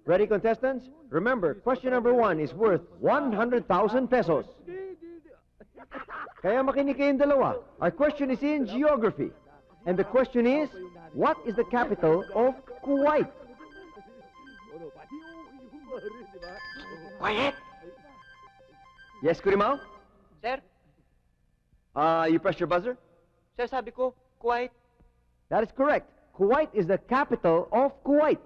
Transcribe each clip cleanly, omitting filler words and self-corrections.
Ready, contestants? Remember, question number 1 is worth 100,000 pesos. Kaya makinig kayong dalawa. Our question is in geography. And the question is, what is the capital of Kuwait? Quiet! Yes, Kurimao? Sir? You press your buzzer? Sir, sabi ko, Kuwait. That is correct. Kuwait is the capital of Kuwait.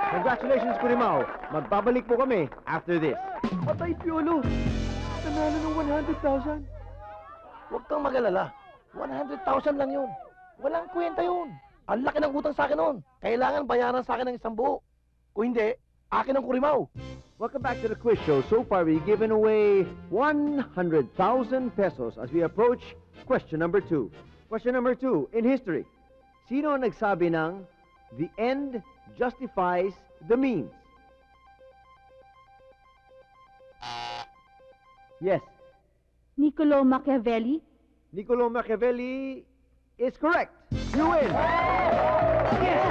Congratulations, Kurimao. Magbabalik po kami after this. Patay, Piolo! Nanalo ng 100,000. Huwag kang mag-alala. 100,000 lang yun. Walang kwenta yun. Ang laki ng utang sa akin noon. Kailangan bayaran sa akin ng 1,000. Kung hindi, akin ang Kurimao. Welcome back to the quiz show. So far, we've given away 100,000 pesos as we approach question number 2. Question number 2, in history. Sino ang nagsabi ng the end justifies the means? Yes. Niccolo Machiavelli? Niccolo Machiavelli is correct. You win. Yes!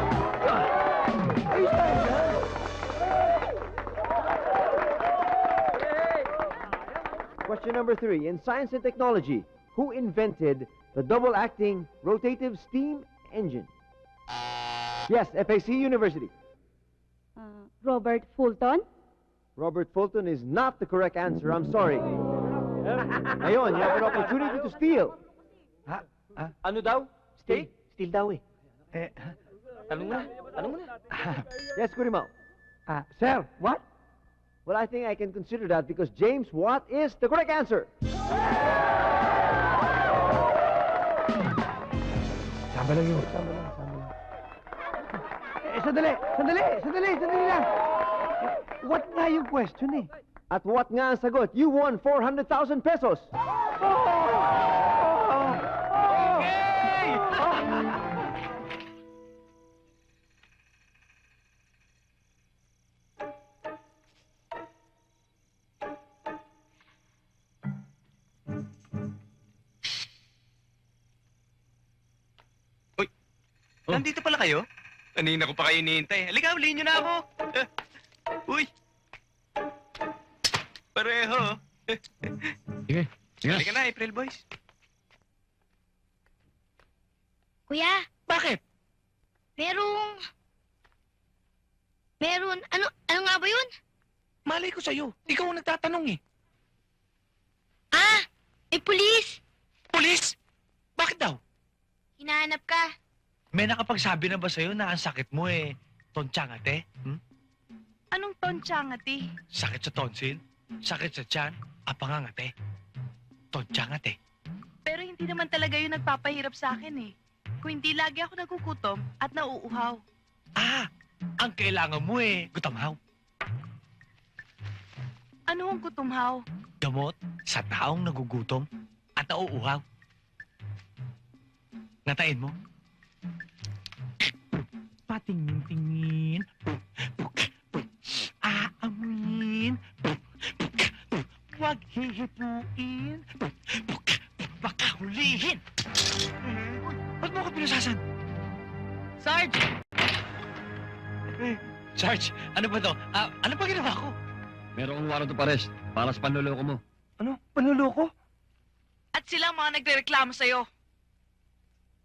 Ayos tayo dyan. Question number 3. In science and technology, who invented the double-acting rotative steam engine? Yes, FAC University. Robert Fulton? Robert Fulton is not the correct answer. I'm sorry. Ngayon, you have an opportunity to steal. Ano daw? Steak? Still daw eh. Tanong mo na. Tanong mo na. Yes, Kurimao. Sir, what? Well, I think I can consider that because James Watt is the correct answer. Samba lang yun. Samba lang. Sandali lang. What nga yung question eh? At what nga ang sagot? You won 400,000 pesos. Nandito pala kayo? Kanina ko pa kayo hinihintay. Halika, ulihin niyo na ako. Uy! Pareho. Sige. Halika na, April Boys. Kuya, Bakit? meron, ano nga ba yun? Malay ko sa'yo. Ikaw ang nagtatanong eh. May pulis! Pulis? Bakit daw? Hinahanap ka. May nakapagsabi na ba sa'yo na ang sakit mo eh, tontsangate? Anong tontsangati? Sakit sa tonsil? Sakit sa tiyan? Apangangate? Tontsangate? Pero hindi naman talaga yun nagpapahirap sa akin eh. Kung hindi lagi ako nagugutom at nauuhaw. Ang kailangan mo eh, gutamhaw. Ano ang gutumhaw? Gamot sa taong nagugutom at nauuhaw. Ngatain mo. Patingin-tingin. Aamuin. Huwag hihipuin. Baka hulihin. Ba't mo ako pinasasan? Sarge! Sarge, ano ba to? Ano ba ginawa ko? Meron kong warrant of arrest para sa panluloko mo. Ano? Panluloko? At sila ang mga nagrereklamo sa'yo.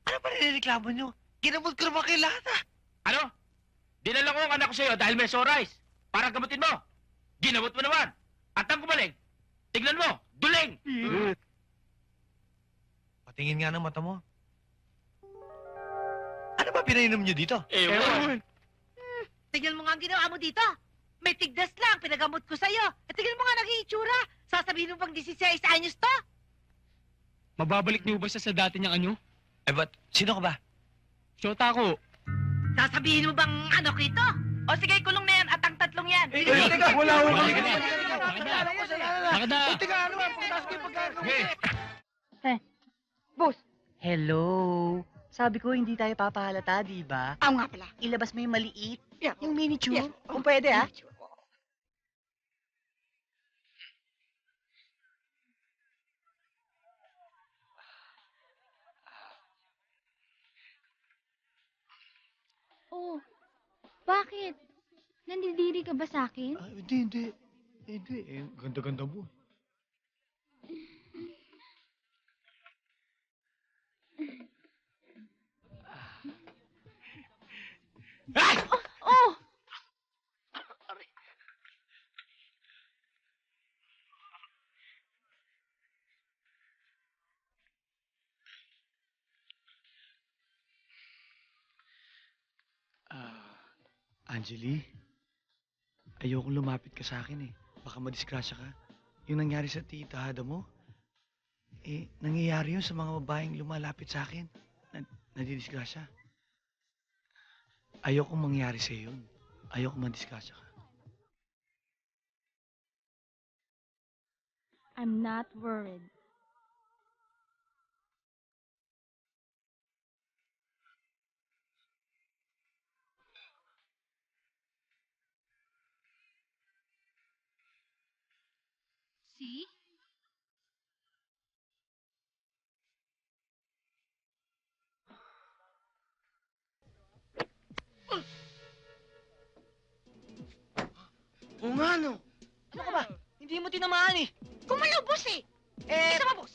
Ano ba nireklamo nyo? Ginamot ko naman kayo lahat Ano? Dinala ko ang anak ko sa'yo dahil may sore eyes. Para gamutin mo. Ginamot mo naman. At ang gumaling. Tignan mo. Duling! Patingin nga ng mata mo. Ano ba pinainom nyo dito? Ewan. Tignan mo nga ang ginawa mo dito. May tigdas lang, pinagamot ko sa'yo. At tignan mo nga nag-iitsura. Sasabihin mo pang 16 anyos to? Mababalik niyo ba siya sa dati niyang anyo? Ba't? Sino ka ba? Shota ko. Sasabihin mo bang ano kito? O sige, kulong na yan at ang tatlong yan. Teka, wala ko. Nakada! Teka, ano ba? Pagtas ko yung pagkano. Boss. Hello. Sabi ko hindi tayo papahalata, di ba? Oo nga pala. Ilabas mo yung maliit. Yeah. Yung miniature. Yeah. Kung pwede, ah. Oh, bakit? Nandidiri ka ba sa akin? Hindi. Hindi, ganda-ganda mo. Ay! Oh! Anjali, ayokong lumapit ka sa akin eh. Baka madisgrasya ka. Yung nangyari sa tita Hada mo, nangyayari yun sa mga babaeng lumalapit sa akin. Nadidisgrasya. Ayokong mangyari sa'yo yun. Ayokong madisgrasya ka. I'm not worried. See? Oo nga, no? Ano ka ba? Hindi mo tinamaan eh. Kumalaw, boss eh! Isa ka, boss!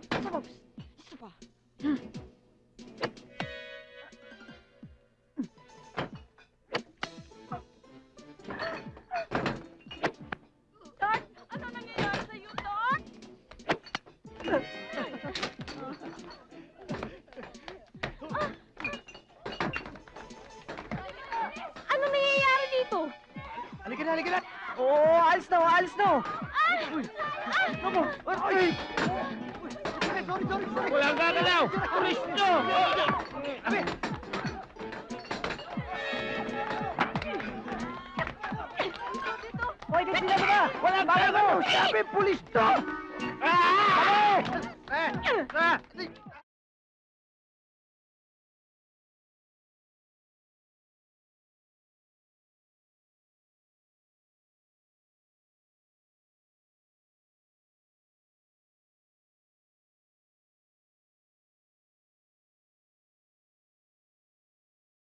Isa pa, boss. Isa pa. Dad! Ano nangyayari sa'yo, Dad? Ano nangyayari dito? Halika na! Oo, alis na! Naku! Ay! Sorry! Walang gagalaw! Pulis nyo! Abi! Hoy, di sila ba? Walang gagalaw! Sabi, pulis to!